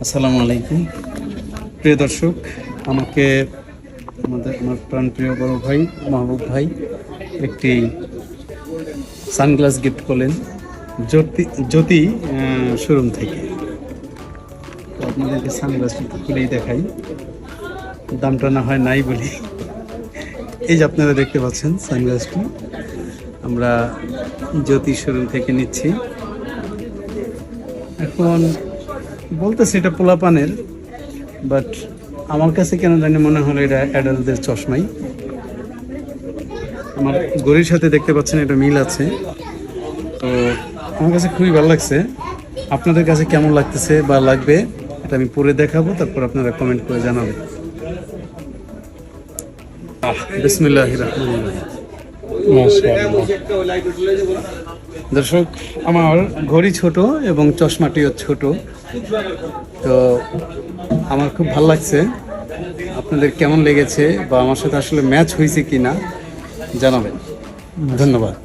আসসালামু আলাইকুম প্রিয় দর্শক, আমাকে আমার প্রাণপ্রিয় বড় ভাই মাহবুব ভাই একটি সানগ্লাস গিফট করলেন জ্যোতি শোরুম থেকে। তো আপনাদেরকে সানগ্লাসটি খুলেই দেখাই, দামটা না হয় নাই বলি। এই যে আপনারা দেখতে পাচ্ছেন সানগ্লাসটি আমরা জ্যোতি শোরুম থেকে নিচ্ছি। এখন বলতেছি এটা পোলাপানের, বাট আমার কাছে কেন জানি মনে হলো এটা অ্যাডাল্টদের চশমাই। আমার ঘড়ির সাথে দেখতে পাচ্ছেন এটা মিল আছে, তো আমার কাছে খুবই ভালো লাগছে। আপনাদের কাছে কেমন লাগতেছে বা লাগবে এটা আমি পরে দেখাবো, তারপর আপনারা কমেন্ট করে জানাবেন। বিসমিল্লাহির রহমানির রহিম। দর্শক, আমার ঘড়ি ছোট এবং চশমাটিও ছোট, তো আমার খুব ভালো লাগছে। আপনাদের কেমন লেগেছে বা আমার সাথে আসলে ম্যাচ হয়েছে কিনা জানাবেন। ধন্যবাদ।